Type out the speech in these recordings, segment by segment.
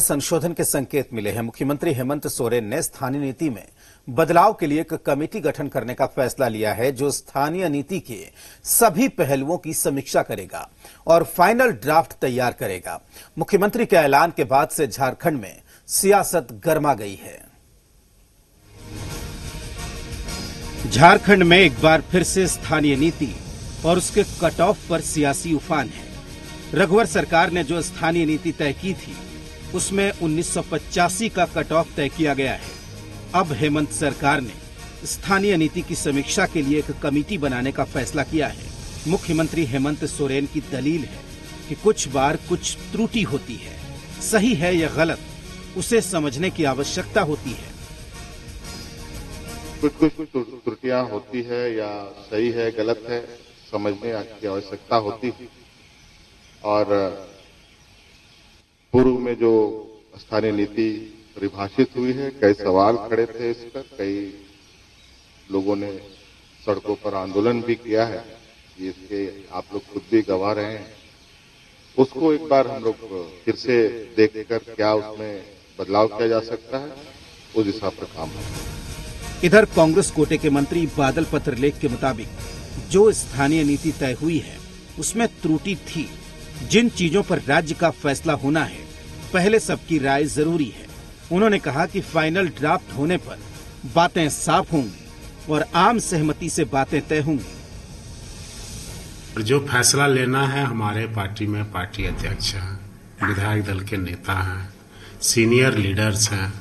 संशोधन के संकेत मिले हैं। मुख्यमंत्री हेमंत सोरेन ने स्थानीय नीति में बदलाव के लिए एक कमेटी गठन करने का फैसला लिया है, जो स्थानीय नीति के सभी पहलुओं की समीक्षा करेगा और फाइनल ड्राफ्ट तैयार करेगा। मुख्यमंत्री के ऐलान के बाद से झारखंड में सियासत गर्मा गई है। झारखंड में एक बार फिर से स्थानीय नीति और उसके कट ऑफ पर सियासी उफान है। रघुवर सरकार ने जो स्थानीय नीति तय की थी, उसमें 1985 का कट ऑफ तय किया गया है। अब हेमंत सरकार ने स्थानीय नीति की समीक्षा के लिए एक कमेटी बनाने का फैसला किया है। मुख्यमंत्री हेमंत सोरेन की दलील है कि कुछ बार कुछ त्रुटि होती है, सही है या गलत, उसे समझने की आवश्यकता होती है। कुछ त्रुटियां होती है या सही है गलत है, समझने की आवश्यकता होती है। और पूर्व में जो स्थानीय नीति परिभाषित हुई है, कई सवाल खड़े थे इस पर, कई लोगों ने सड़कों पर आंदोलन भी किया है, इसके आप लोग खुद भी गवाह रहे हैं। उसको एक बार हम लोग फिर से देखकर क्या उसमें बदलाव किया जा सकता है, उस हिसाब पर काम है। इधर कांग्रेस कोटे के मंत्री बादल पत्रलेख के मुताबिक जो स्थानीय नीति तय हुई है, उसमें त्रुटि थी। जिन चीजों पर राज्य का फैसला होना है, पहले सबकी राय जरूरी है। उन्होंने कहा कि फाइनल ड्राफ्ट होने पर बातें साफ होंगी और आम सहमति से बातें तय होंगी। जो फैसला लेना है, हमारे पार्टी में पार्टी अध्यक्ष हैं, विधायक दल के नेता हैं, सीनियर लीडर्स हैं,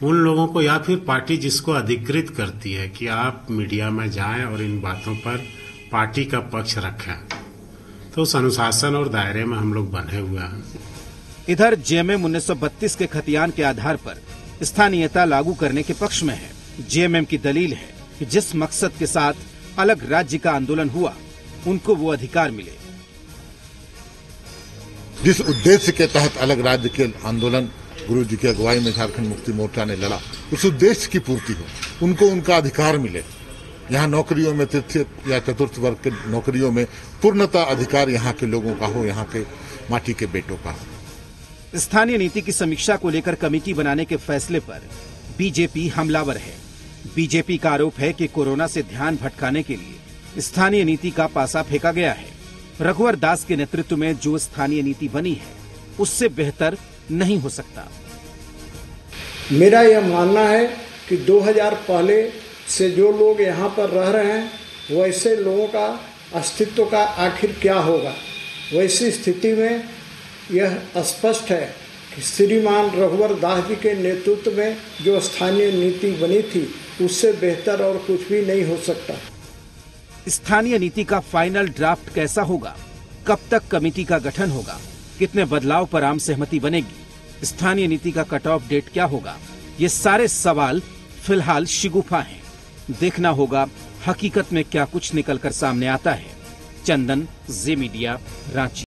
उन लोगों को या फिर पार्टी जिसको अधिकृत करती है कि आप मीडिया में जाएं और इन बातों पर पार्टी का पक्ष रखें, तो उस अनुशासन और दायरे में हम लोग बने हुए हैं। इधर जेएमएम 1932 के खतियान के आधार पर स्थानीयता लागू करने के पक्ष में है। जेएमएम की दलील है कि जिस मकसद के साथ अलग राज्य का आंदोलन हुआ, उनको वो अधिकार मिले। जिस उद्देश्य के तहत अलग राज्य के आंदोलन गुरु जी की अगुवाई में झारखंड मुक्ति मोर्चा ने लड़ा, उस उद्देश्य की पूर्ति हो, उनको उनका अधिकार मिले। यहाँ नौकरियों में तृतीय या चतुर्थ वर्ग के नौकरियों में पूर्णतः अधिकार यहाँ के लोगों का हो, यहाँ के माटी के बेटों का हो। स्थानीय नीति की समीक्षा को लेकर कमेटी बनाने के फैसले पर बीजेपी हमलावर है। बीजेपी का आरोप है कि कोरोना से ध्यान भटकाने के लिए स्थानीय नीति का पासा फेंका गया है। रघुवर दास के नेतृत्व में जो स्थानीय नीति बनी है, उससे बेहतर नहीं हो सकता। मेरा यह मानना है कि 2000 पहले से जो लोग यहाँ पर रह रहे हैं, वैसे लोगों का अस्तित्व का आखिर क्या होगा। वैसी स्थिति में यह स्पष्ट है कि श्रीमान रघुवर दास जी के नेतृत्व में जो स्थानीय नीति बनी थी, उससे बेहतर और कुछ भी नहीं हो सकता। स्थानीय नीति का फाइनल ड्राफ्ट कैसा होगा, कब तक कमेटी का गठन होगा, कितने बदलाव पर आम सहमति बनेगी, स्थानीय नीति का कट ऑफ डेट क्या होगा, ये सारे सवाल फिलहाल शिगुफा हैं। देखना होगा हकीकत में क्या कुछ निकलकर सामने आता है। चंदन, जी मीडिया, रांची।